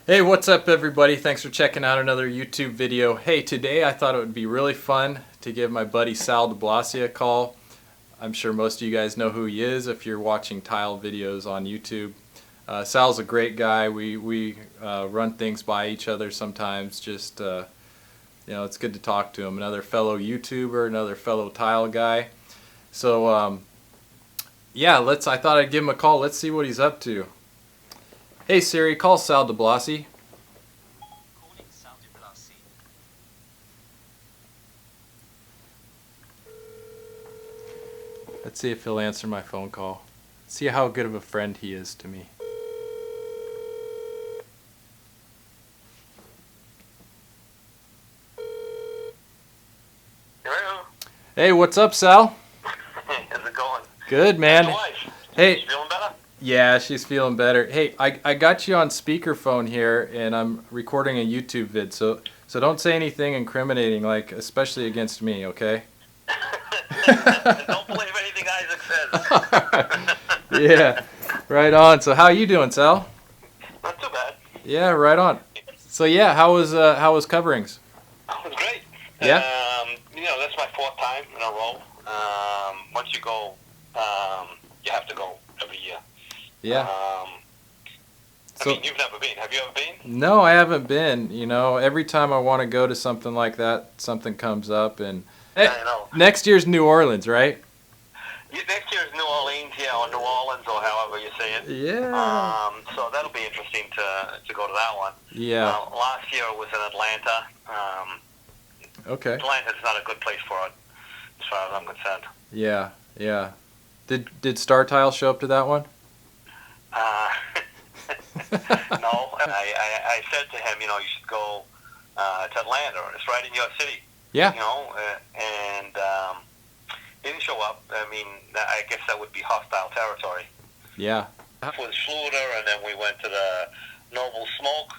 Hey, what's up everybody? Thanks for checking out another YouTube video. Hey, today I thought it would be really fun to give my buddy Sal de Blasio a call. I'm sure most of you guys know who he is if you're watching tile videos on YouTube. Sal's a great guy. We run things by each other sometimes. Just it's good to talk to him. Another fellow YouTuber, another fellow tile guy. So yeah, I thought I'd give him a call. Let's see what he's up to. Hey Siri, call Sal Diblasi. Calling Sal Diblasi. Let's see if he'll answer my phone call. See how good of a friend he is to me. Hello. Hey, what's up, Sal? How's it going? Good, man. How's your wife? Hey. She feeling better? Yeah, she's feeling better. Hey, I got you on speakerphone here, and I'm recording a YouTube vid, so don't say anything incriminating, like especially against me, okay? Don't believe anything Isaac says. Yeah, right on. So how you doing, Sal? Not too bad. Yeah, right on. So yeah, how was coverings? It was great. Yeah. That's my fourth time in a row. Once you go, you have to go every year. Yeah. I mean, you've never been. Have you ever been? No, I haven't been. You know, every time I want to go to something like that, something comes up. And I know. Next year's New Orleans, right? Next year is New Orleans, or New Orleans, or however you say it. Yeah. So that'll be interesting to go to that one. Yeah. Last year it was in Atlanta. Okay. Atlanta's not a good place for it, as far as I'm concerned. Yeah. Yeah. Did Starr Tile show up to that one? No. I said to him, you should go to Atlanta. It's right in your city. Yeah. And he didn't show up. I mean, I guess that would be hostile territory. Yeah. With Schluter, and then we went to the Noble Smoke.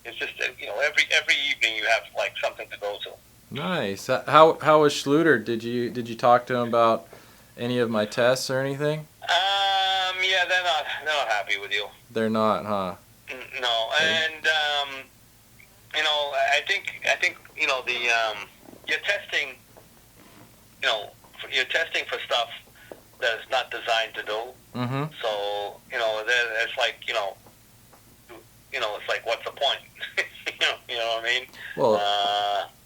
It's just every evening you have like something to go to. Nice. How was Schluter? Did you talk to him about any of my tests or anything? Yeah, they're not happy with you. They're not, huh? No, and I think you're testing for stuff that is not designed to do. Mm-hmm. So it's like it's like, what's the point? you know what I mean? Well,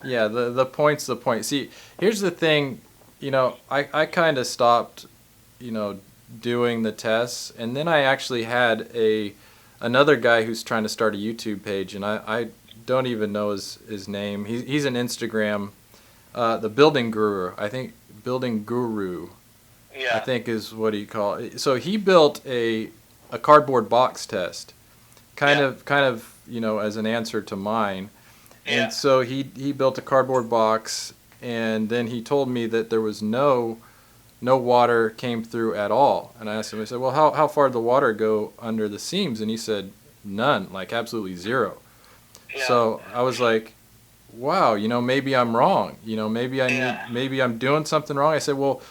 yeah, the point's the point. See, here's the thing, I kind of stopped, doing the tests, and then I actually had another guy who's trying to start a YouTube page, and I don't even know his name. He's an Instagram, the Building Guru, I think, Building Guru, Yeah. I think is what he called it. So he built a cardboard box test, kind of as an answer to mine. Yeah. And so he built a cardboard box, and then he told me that there was no water came through at all. And I asked him, I said, well, how far did the water go under the seams? And he said, none, like absolutely zero. Yeah. So I was like, wow, maybe I'm wrong. Maybe maybe I'm doing something wrong. I said, well,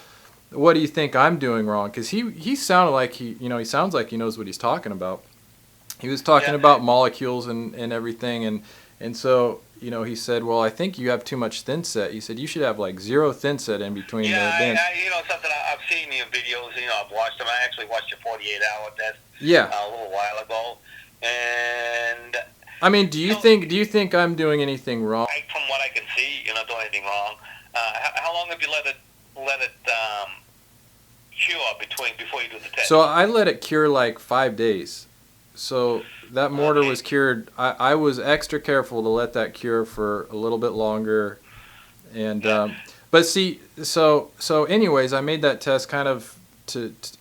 what do you think I'm doing wrong? Because he sounded like he sounds like he knows what he's talking about. He was talking about molecules and everything, and so he said, well, I think you have too much thin set. He said you should have like zero thin set in between the bands. Something I've seen your videos. I've watched them. I actually watched your 48-hour test. Yeah. A little while ago, and I mean, do you think I'm doing anything wrong? from what I can see, you're not doing anything wrong. How long have you let it cure before you do the test? So I let it cure like 5 days. So that mortar was cured. I was extra careful to let that cure for a little bit longer, and but see, so anyways, I made that test kind of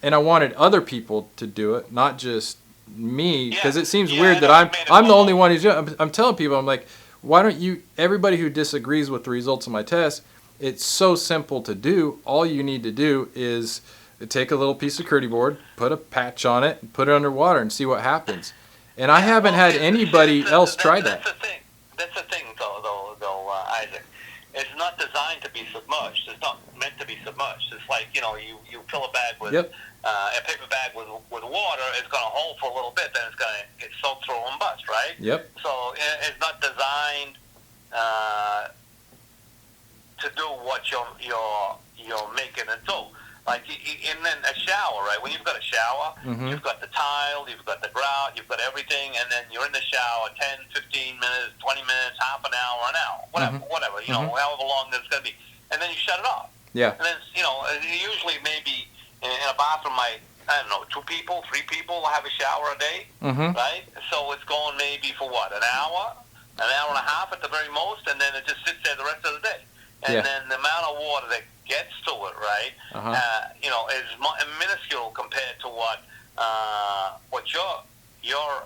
and I wanted other people to do it, not just me, because it seems weird that I'm the only one who's doing it. I'm telling people, I'm like, why don't you? Everybody who disagrees with the results of my test, it's so simple to do. All you need to do is take a little piece of KERDI board, put a patch on it, and put it underwater and see what happens. And I haven't had anybody else try that. That's the thing, though, Isaac. it's not designed to be submerged. It's not meant to be submerged. It's like, you fill a bag with Yep. a paper bag with water. It's going to hold for a little bit, then it's going to get soaked through and bust, right? Yep. So it's not designed to do what you're making it do. Like, and then a shower, right? When you've got a shower, you've got the tile, you've got the grout, you've got everything, and then you're in the shower 10, 15 minutes, 20 minutes, half an hour, whatever, however long it's going to be. And then you shut it off. Yeah. And then, usually maybe in a bathroom, I don't know, 2 people, 3 people will have a shower a day, right? So it's going maybe for what, an hour and a half at the very most, and then it just sits there the rest of the day. And then the amount of water that gets to it, right, is minuscule compared to what you're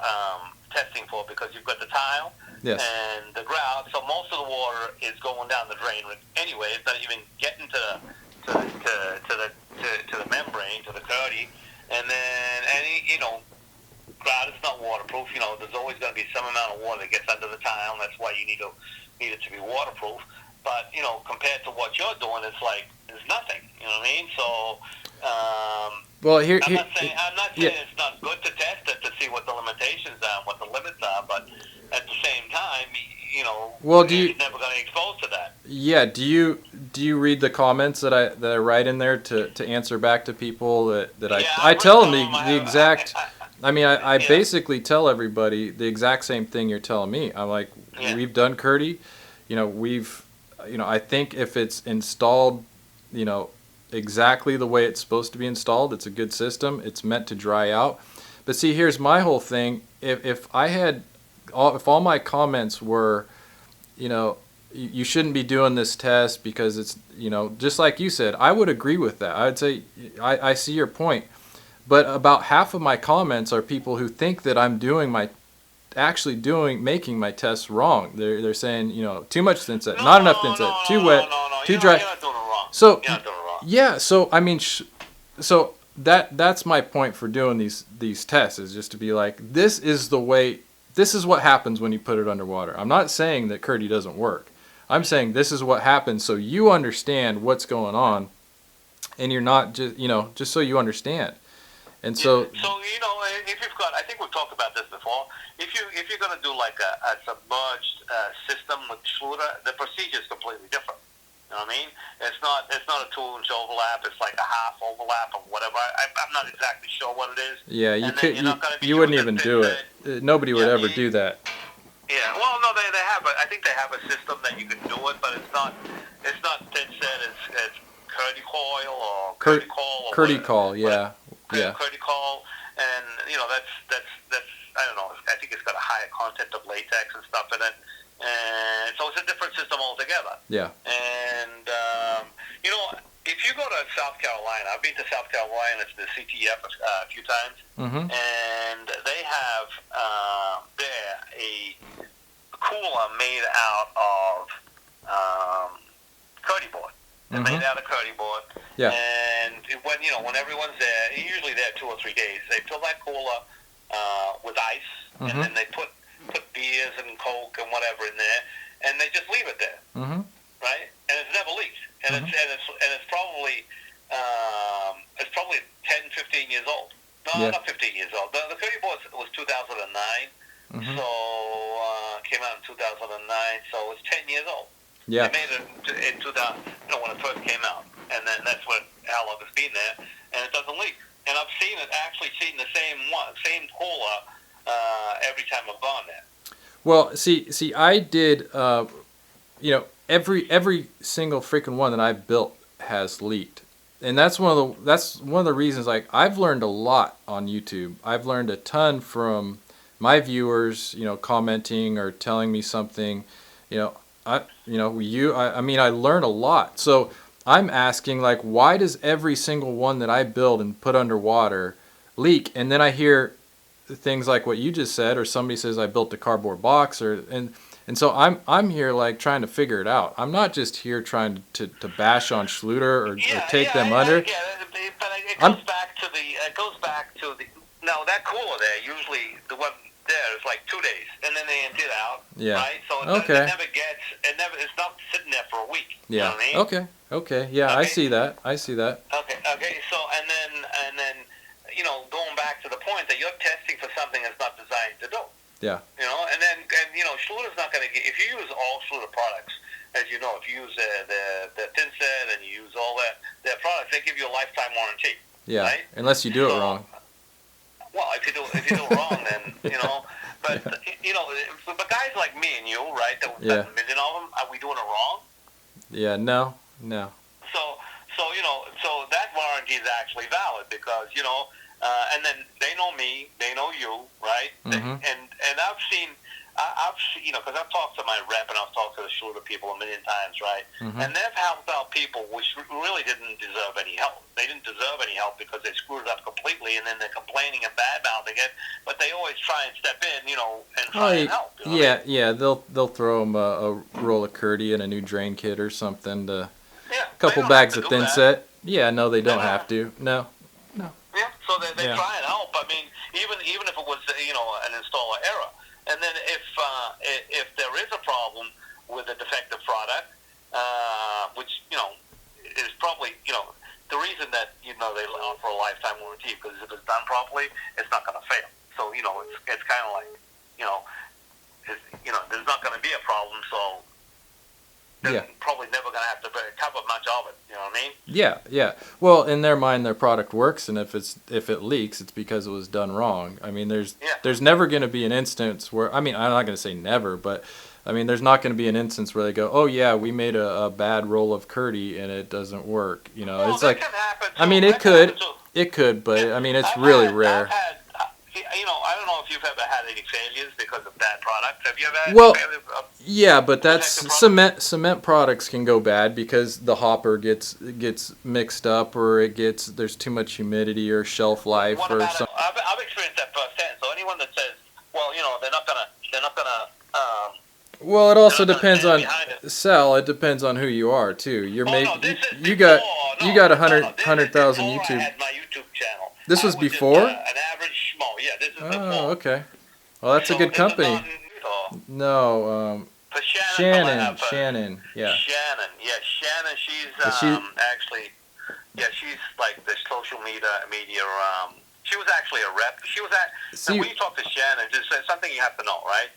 testing for, because you've got the tile and the grout. So most of the water is going down the drain anyway. It's not even getting to the membrane, to the KERDI. And then grout is not waterproof. There's always going to be some amount of water that gets under the tile, and that's why you need it to be waterproof. But, compared to what you're doing, it's like, there's nothing, you know what I mean? So, well, I'm not saying it's not good to test it to see what the limitations are and what the limits are, but at the same time, well, you're never going to expose to that. Yeah, do you read the comments that I write in there to answer back to people that I tell them the exact... I basically tell everybody the exact same thing you're telling me. I'm like, we've done KERDI, I think if it's installed, exactly the way it's supposed to be installed, it's a good system. It's meant to dry out. But see, here's my whole thing. If all my comments were, you shouldn't be doing this test because it's, just like you said, I would agree with that. I'd say I see your point. But about half of my comments are people who think that I'm making my tests wrong. They're saying, too much thinset, not enough thinset, too wet, too dry. You're not doing it wrong. So You're not doing it wrong. yeah, so that's my point for doing these tests, is just to be like, this is what happens when you put it underwater. I'm not saying that KERDI doesn't work. I'm saying this is what happens, so you understand what's going on, and you're not just so you understand. And so if you've got, I think we've talked about this before. If you're going to do like a submerged system with Schluter, the procedure is completely different. You know what I mean? It's not a 2-inch overlap. It's like a half overlap or whatever. I'm not exactly sure what it is. Yeah, you wouldn't even do it. Nobody would ever do that. Yeah, well, no, they have. I think they have a system that you can do it, but it's not thin set. It's KERDI coil or KERDI coil. KERDI coil, yeah. KERDI coil, and that's I don't know. I think it's got a higher content of latex and stuff in it, and so it's a different system altogether. Yeah. And if you go to South Carolina, I've been to South Carolina to the CTF a few times, and they have there a cooler made out of KERDI board. They're made out of KERDI board. Yeah. And when everyone's there, usually there 2 or 3 days, they fill that cooler with ice, and then they put beers and Coke and whatever in there, and they just leave it there, right? And it's never leaked, and it's probably 10, 15 years old. No, not 15 years old. The KERDI board was 2009, so came out in 2009, so it's 10 years old. Yeah. They made it in 2000, when it first came out, and then that's how long it's been there, and it doesn't leak. And I've seen the same cooler every time I've gone there. Well, see, I did, every single freaking one that I've built has leaked, and that's one of the reasons. Like, I've learned a lot on YouTube. I've learned a ton from my viewers, commenting or telling me something, I learned a lot. So I'm asking, like, why does every single one that I build and put underwater leak? And then I hear things like what you just said, or somebody says I built a cardboard box, and so I'm here like trying to figure it out. I'm not just here trying to bash on Schluter or take them under. Yeah, but it goes back to the now that cooler there. Usually the one there. It's like 2 days, and then they empty it out. Yeah. Right. So it it's not sitting there for a week. Yeah. You know what I mean? Okay. Yeah, I Okay. see that. Okay. So and then going back to the point that you're testing for something that's not designed to do. Yeah. And Schluter's not going to get, if you use all Schluter products, as you know, if you use the thin set and you use all their products, they give you a lifetime warranty. Yeah. Right? Unless you do it wrong. Well, if you do it wrong, then but but guys like me and you, right? That a million of them, are we doing it wrong? Yeah. No. So that warranty is actually valid because and then they know me, they know you, right? Mm-hmm. And I've seen because I've talked to my rep and I've talked to the Schluter people a million times, right? Mm-hmm. And they've helped out people which really didn't deserve any help. They didn't deserve any help because they screwed it up completely, and then they're complaining and bad-mouthing it. But they always try and step in, and try and help. Yeah. They'll throw them a roll of KERDI and a new drain kit or something a couple bags of thin set. Yeah. No, they don't have to. No. Yeah. So they try and help. I mean, even if it was an installer error. And then if there is a problem with a defective product, which is probably the reason that they offer a lifetime warranty, because if it's done properly, it's not going to fail. So it's kind of like there's not going to be a problem, so they're probably never going to have to cover much of it. You know what I mean? Yeah. Well, in their mind, their product works, and if it leaks, it's because it was done wrong. I mean, there's never going to be an instance where, I mean, I'm not going to say never, but I mean, there's not going to be an instance where they go, oh yeah, we made a bad roll of KERDI and it doesn't work. Well, it's like, can happen too. I mean, it could, but I mean, it's really rare. I don't know if you've ever had any failures because of bad products. Have you ever had any failures? Yeah, but that's cement products can go bad because the hopper gets mixed up, or there's too much humidity or shelf life or something. I've experienced that firsthand. So anyone that says, well, they're not gonna. Well, it also depends on Sal. It depends on who you are too. You got 100,000 YouTube. I had my YouTube channel. This was before? An average schmo. Yeah, this is before. Oh, okay. Well, that's a good company. No, Shannon. Yeah. Shannon. She's actually, she's like the social media. She was actually a rep. She was when you talk to Shannon, just something you have to know, right?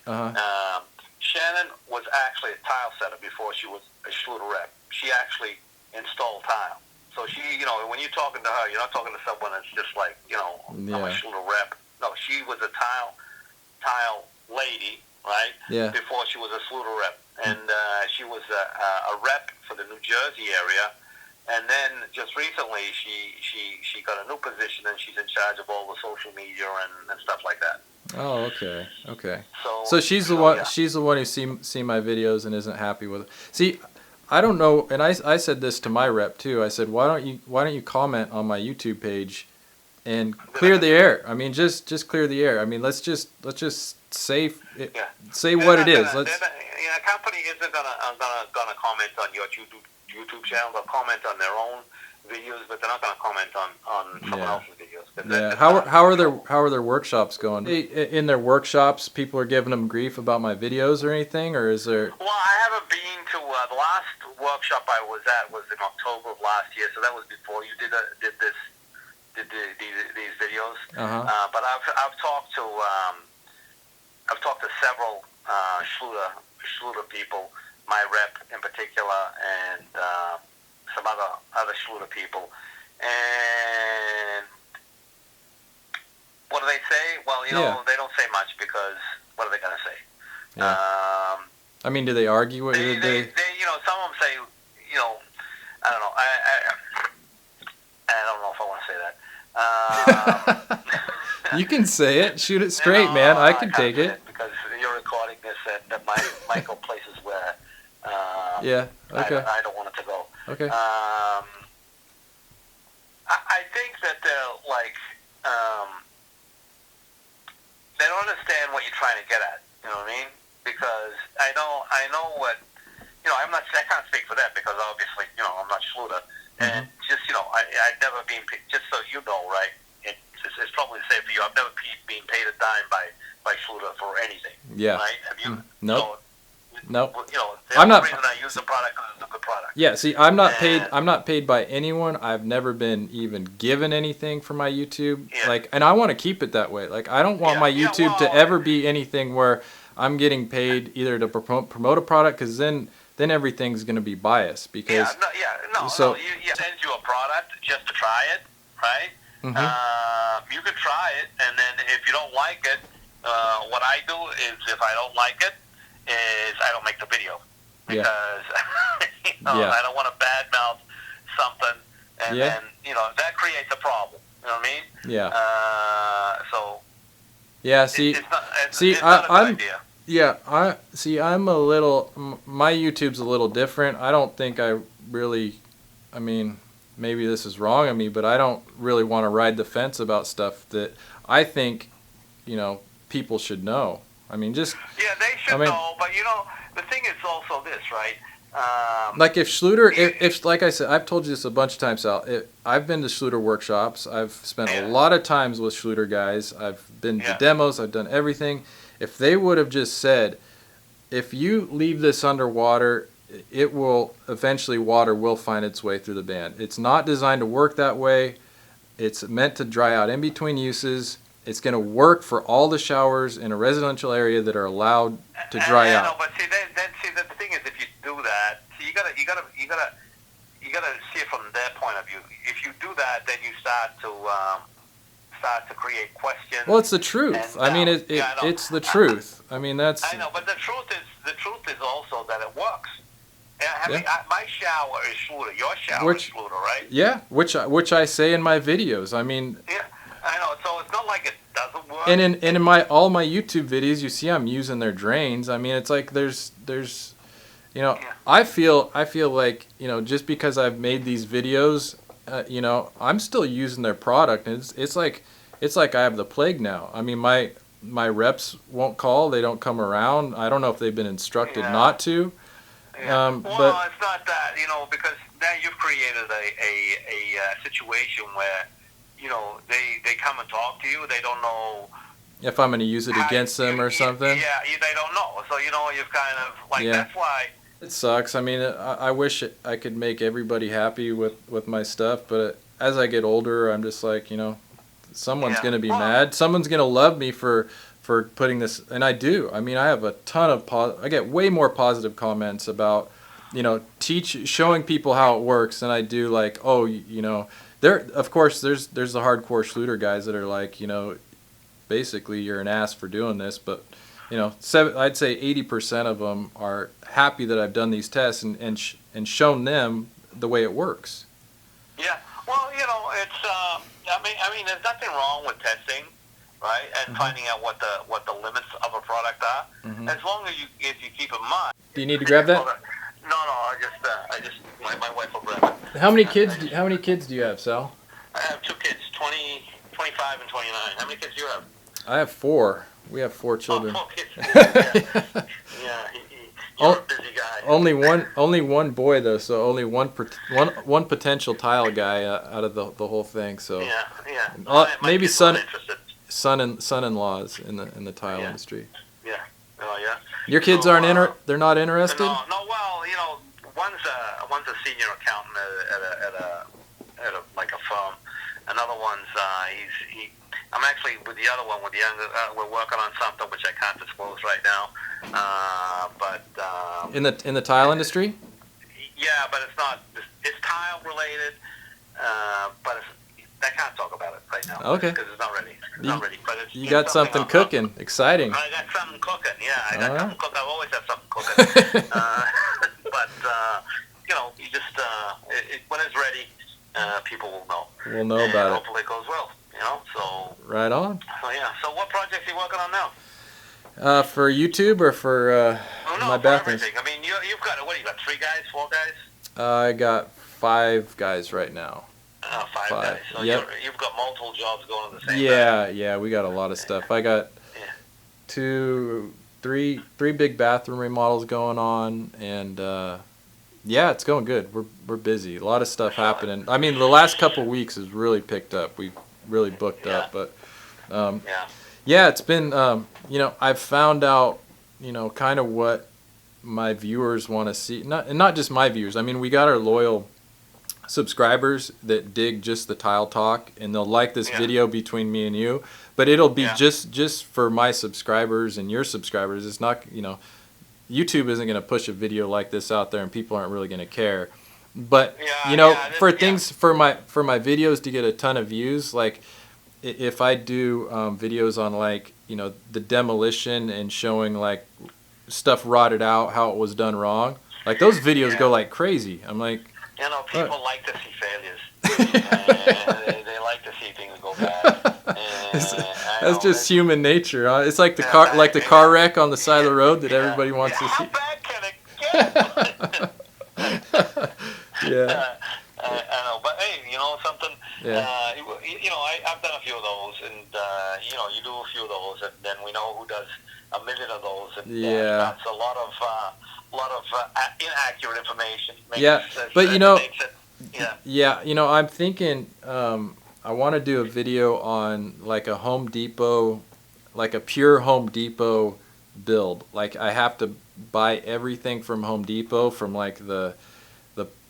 Shannon was actually a tile setter before she was a Schluter rep. She actually installed tile. So she, when you're talking to her, you're not talking to someone that's just like, I'm a Schluter rep. No, she was a tile lady, right? Yeah. Before she was a Schluter rep. And she was a rep for the New Jersey area. And then just recently, she got a new position, and she's in charge of all the social media and stuff like that. Oh, okay. So she's the one. Yeah. She's the one who see my videos and isn't happy with it. See, I don't know, and I said this to my rep too. I said, why don't you comment on my YouTube page and clear the air? I mean, just clear the air. I mean, let's just say what it is. A company isn't gonna comment on your YouTube channel. They'll comment on their own videos, but they're not going to comment on someone else's videos. Yeah. How are their workshops going? In their workshops, people are giving them grief about my videos or anything, or is there? Well, I haven't been to the last workshop I was at was in October of last year, so that was before you did these videos. But I've talked to several Schluter people, my rep in particular, and some other Schluter people. And what do they say? Well, they don't say much because what are they going to say? Yeah. I mean, do they argue? They some of them say, I don't know. I don't know if I want to say that. You can say it. Shoot it straight, man. I can take it. Because you're recording this at my go places where yeah. Okay. I don't want it to go. Okay. I think that they're like they don't understand what you're trying to get at. You know what I mean? Because I know what I can't speak for that because obviously I'm not Schluter, and just I've never been just so you know, right? It's probably the same for you. I've never been paid a dime by by Schluter for anything. Yeah. Right? Have you? Nope. So, Nope. you know, the I'm only not. reason I use the product is it's a good product. Yeah, see, I'm not paid. And- I'm not paid by anyone. I've never been even given anything for my YouTube. Yeah. Like, and I want to keep it that way. Like, I don't want Yeah, my yeah, YouTube to well- ever be anything where I'm getting paid either to promote a product, because then everything's going to be biased. Because So- you send you a product just to try it, right? Mhm. You can try it, and then if you don't like it, what I do is if I don't like it, is I don't make the video. Yeah. Because Yeah. I don't want to badmouth something, and Yeah. then that creates a problem. You know what I mean? Yeah. So Yeah. See. it's not, see, it's not a good I'm- idea. Yeah, I'm a little, my YouTube's a little different. I don't think I really, I mean, maybe this is wrong of me, but I don't really want to ride the fence about stuff that I think, people should know. I mean, just, Yeah, they should I mean- know, but the thing is also this, right? like if Schluter, if like I said, I've told you this a bunch of times, Sal, I've been to Schluter workshops. I've spent a Yeah. lot of times with Schluter guys. I've been to Yeah. demos. I've done everything. If they would have just said, if you leave this underwater, it will eventually, water will find its way through the band. It's not designed to work that way. It's meant to dry out in between uses. It's going to work for all the showers in a residential area that are allowed to dry I out. know, but see, the thing is, if you do that, see, you gotta see it from their point of view. If you do that, then you start to create questions. Well, it's the truth. And, I mean, I know. it's the truth. I mean, that's. I know, but the truth is also that it works. I mean, Yeah. my shower is Schluter. Your shower Which- is Schluter, right? Yeah, which I say in my videos. I mean, Yeah, I know. So it's not like it doesn't work. and in my all my YouTube videos, you see I'm using their drains. I mean, it's like there's Yeah. I feel like, just because I've made these videos, I'm still using their product, and it's like I have the plague now. I mean, my reps won't call, they don't come around. I don't know if they've been instructed Yeah. not to. Yeah. But Well, it's not that, because now you've created a situation where, they come and talk to you. They don't know if I'm going to use it how against them or something. Yeah, they don't know. So, you've kind of, Yeah. that's why. It sucks. I mean, I wish I could make everybody happy with my stuff, but as I get older, I'm just like, someone's Yeah. going to be Well- mad. Someone's going to love me for putting this, and I do. I mean, I have a ton of I get way more positive comments about, showing people how it works than I do like, there, of course, there's the hardcore Schluter guys that are like, basically you're an ass for doing this, but I'd say 80% of them are happy that I've done these tests and shown them the way it works. Yeah. Well, it's, I mean, there's nothing wrong with testing, right? And finding out what the limits of a product are. As long as if you keep in mind. Do you need to grab that? No, I just, my wife will grab it. How many kids do you have, Sal? I have two kids, 20, 25, and 29. How many kids do you have? I have 4. We have 4 children. Oh, 4 kids. Yeah, you're a busy guy. Only one boy though, so only one potential tile guy out of the whole thing. So Yeah. maybe My kids son- aren't interested. son-in-laws in the tile Yeah. industry. Yeah. Oh, yeah. Your kids So, they're not interested? No. Well, one's a senior accountant at a like a firm. Another one's I'm actually with the other one with the younger. We're working on something which I can't disclose right now. But In the tile industry? yeah, but it's not. It's tile related. But I can't talk about it right now. Okay. Because it's not ready. It's not ready. But it's You got something I'm- cooking, exciting. I got something cooking. Yeah, I got All right. something cooking. I always have something cooking. But you just when it's ready, people will know. We'll know And about it. hopefully it goes well. So Right on. yeah. So what projects are you working on now? For YouTube or for my for bathrooms? everything. I mean, you've got 3 guys, 4 guys? I got 5 guys right now. 5 5, guys. So yep. you've got multiple jobs going at the same time. Yeah, we got a lot of stuff. I got Yeah. 3 big bathroom remodels going on, and yeah, it's going good. We're busy. A lot of stuff happening. I mean, the last couple weeks has really picked up. We've really booked Yeah. up, but Yeah. Yeah, it's been, I've found out, kind of what my viewers want to see. Not just my viewers. I mean, we got our loyal subscribers that dig just the tile talk, and they'll like this video between me and you. But it'll be just for my subscribers and your subscribers. It's not, YouTube isn't going to push a video like this out there, and people aren't really going to care. But for my videos to get a ton of views, like if I do videos on like the demolition and showing like stuff rotted out, how it was done wrong, like those videos go like crazy. I'm like, people like to see failures. They like to see things go bad. That's just human nature. Huh? It's like the car wreck on the side of the road that everybody wants to see. How bad can it get? Yeah. I know, but hey, something. Yeah. I've done a few of those, and you do a few of those, and then we know who does a million of those, and that's a lot of inaccurate information. I'm thinking I want to do a video on like a Home Depot, like a pure Home Depot build. Like I have to buy everything from Home Depot, from like the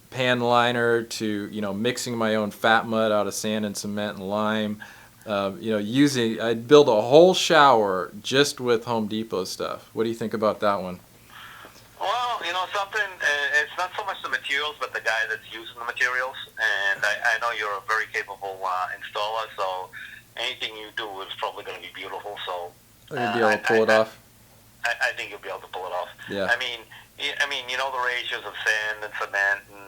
pan liner to mixing my own fat mud out of sand and cement and lime. I'd build a whole shower just with Home Depot stuff. What do you think about that one? Well, something. It's not so much the materials, but the guy that's using the materials. And I know you're a very capable installer, so anything you do is probably going to be beautiful. So you'll be able to pull it off. I think you'll be able to pull it off. Yeah. I mean, the ratios of sand and cement and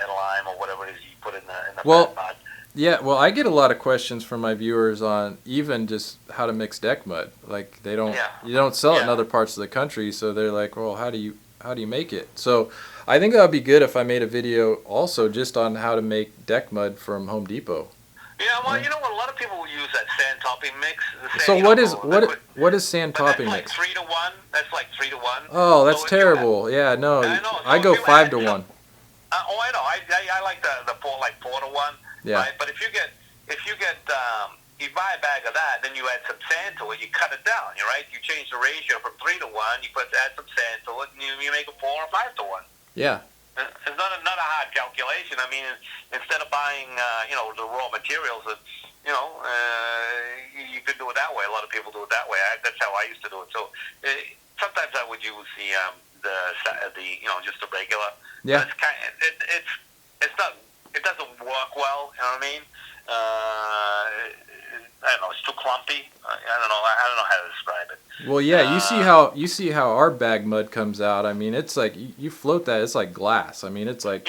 lime or whatever it is you put in the fat mud. Yeah, well, I get a lot of questions from my viewers on even just how to mix deck mud. Like you don't sell it in other parts of the country, so they're like, well, how do you make it? So I think that would be good if I made a video also just on how to make deck mud from Home Depot. Yeah, well, you know what? A lot of people will use that sand topping mix. So what is sand topping mix? That's like 3 to 1. That's like 3 to 1. Oh, that's terrible. I know. I go 5 to 1. I know. I like the 4 to 1. Yeah. Right? But if you you buy a bag of that, then you add some sand to it, you cut it down, right? You change the ratio from 3 to 1, you add some sand to it, and you make it 4 or 5 to 1. Yeah. It's not a hard calculation. I mean, instead of buying, the raw materials, you could do it that way. A lot of people do it that way. That's how I used to do it. So sometimes I would use just the regular. Yeah. It's not. It doesn't work well. You know what I mean? I don't know. It's too clumpy. I don't know. I don't know how to describe it. Well, yeah. You see how our bag mud comes out. I mean, it's like you float that. It's like glass. I mean, it's like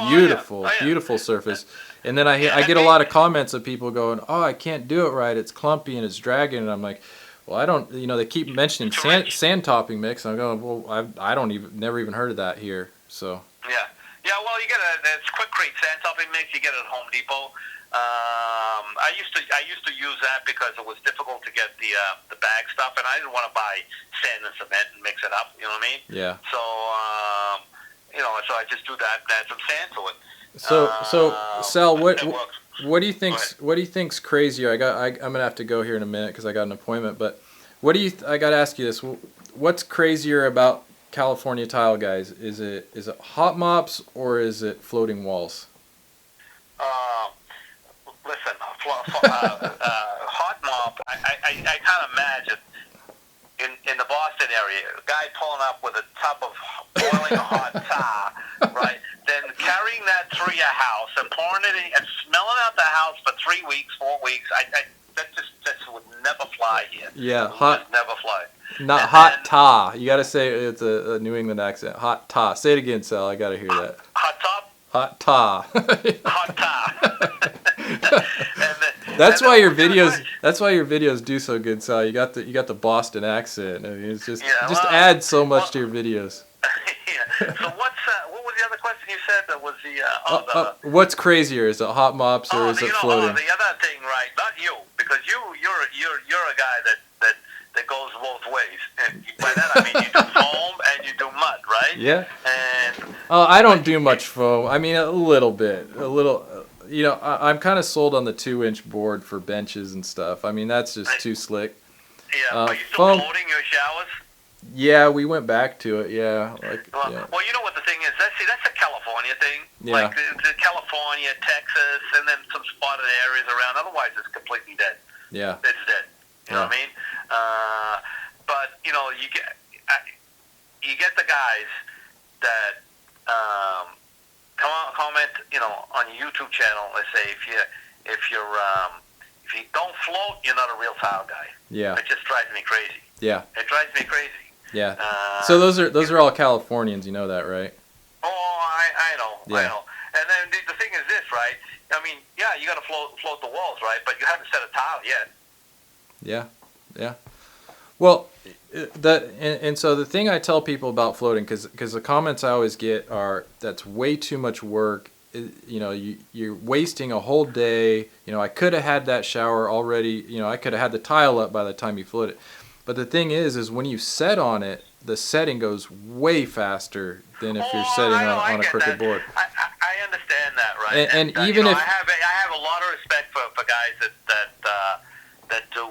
beautiful surface. And then I get a lot of comments of people going, "Oh, I can't do it right. It's clumpy and it's dragging." And I'm like, "Well, I don't." They keep mentioning sand topping mix. And I'm going, "Well, I never even heard of that here." So. Yeah. Yeah, well, you get it's Quikrete sand topping mix. You get it at Home Depot. I used to use that because it was difficult to get the bag stuff, and I didn't want to buy sand and cement and mix it up. You know what I mean? Yeah. So so I just do that and add some sand to it. So Sal, what do you think's crazier? I'm gonna have to go here in a minute because I got an appointment. But I got to ask you this: what's crazier about California tile guys? Is it hot mops or is it floating walls? Listen, hot mop. I can't imagine in the Boston area a guy pulling up with a tub of boiling hot tar, right? Then carrying that through your house and pouring it in and smelling out the house for 3 weeks, 4 weeks. That would never fly here. Yeah, hot. Never fly. Not hot tar. You got to say it's a New England accent. Hot tar. Say it again, Sal. I got to hear that. Hot top? Hot tar. Hot tar. That's why your videos do so good, Sal. You got the Boston accent. I mean, it's just adds so much to your videos. Yeah. So what was the other question you said? That was the what's crazier? Is it hot mops or is it floating? The other thing, right? Not you, because you're a guy that goes both ways. And by that I mean you do foam and you do mud, right? Yeah. And I don't do much foam. I mean, a little bit. you know, I'm kind of sold on the 2-inch board for benches and stuff. I mean, that's just too slick. Yeah. Are you still Foam. floating your showers? Yeah, we went back to it. Yeah, Well, yeah. well, you know what the thing is? That's a California thing. Yeah. Like the California, Texas, and then some spotted areas around. Otherwise, it's completely dead. Yeah. It's dead. You know what I mean? But you know, you get the guys that comment, you know, on your YouTube channel. Let's say if you don't float, you're not a real tile guy. Yeah. It just drives me crazy. Yeah. It drives me crazy. Yeah. So those are all Californians, you know that, right? Oh, I know. Yeah. I know. And then the thing is this, right? I mean, yeah, you got to float the walls, right? But you haven't set a tile yet. Yeah. Yeah. Well, and so the thing I tell people about floating, because the comments I always get are, that's way too much work. You know, you're wasting a whole day. You know, I could have had that shower already. You know, I could have had the tile up by the time you float it. But the thing is when you set on it, the setting goes way faster than if you're setting on a crooked board. I understand that, right? And even if I have a lot of respect for guys that do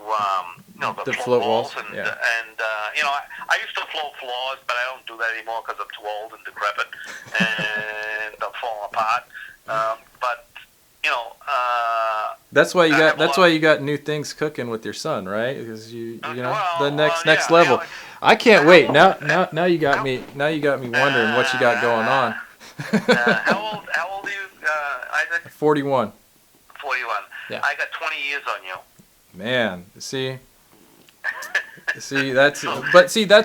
the float walls and you know, I used to float floors, but I don't do that anymore because I'm too old and decrepit and I'm falling apart. But you know, that's why you got new things cooking with your son, right? Because you know, the next level. You know, I can't wait. Now you got me wondering what you got going on. How old are you, Isaac? 41. 41. Yeah. I got 20 years on you. Man, see that's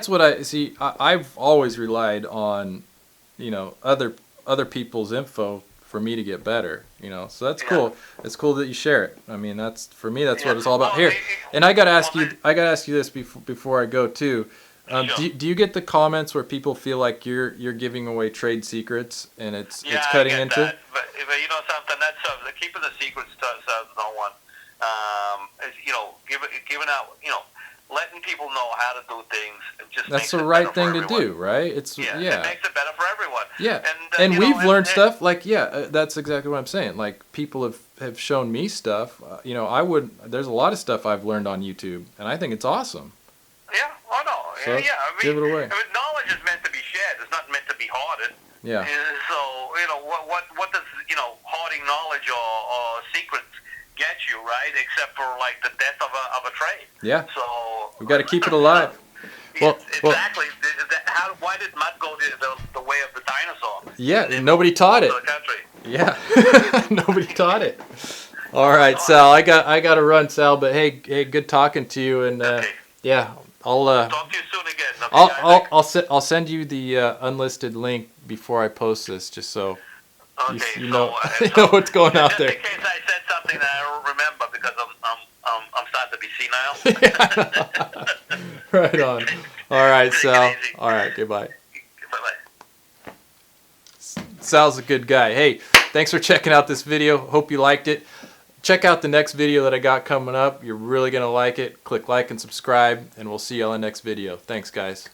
what I've always relied on, you know, other people's info for me to get better, you know. So that's cool. It's cool that you share it. I mean, that's for me. That's what it's all about here. And I gotta ask you this before I go too. Sure. Do you get the comments where people feel like you're giving away trade secrets and it's cutting into? That. But you know something, that's keeping the secrets to no one. You know, giving out, you know, letting people know how to do things. It just that's makes the it right better thing for to everyone. do, right? It makes it better for everyone. Yeah, and we've learned stuff like that's exactly what I'm saying. Like people have shown me stuff. You know, there's a lot of stuff I've learned on YouTube, and I think it's awesome. Yeah, oh no, So, I mean, give it away. I mean, knowledge is meant to be shared. It's not meant to be hoarded. Yeah. So you know what does, you know, hoarding knowledge or secrets get you, right? Except for like the death of a trade. Yeah. So We've got to keep it alive. Well, exactly. Why did mud go the way of the dinosaur? Yeah, nobody taught it. The country. Yeah, nobody taught it. All right, Sal. I got to run, Sal. But hey, good talking to you. And Okay. yeah, I'll Talk to you soon again. Okay, I'll send you the unlisted link before I post this, just so you know you know what's going out there. In case I said something that I don't remember because I'm starting to be senile. Right on. All right, Sal. All right, goodbye. Bye-bye. Sal's a good guy. Hey, thanks for checking out this video. Hope you liked it. Check out the next video that I got coming up. You're really going to like it. Click like and subscribe, and we'll see you on the next video. Thanks, guys.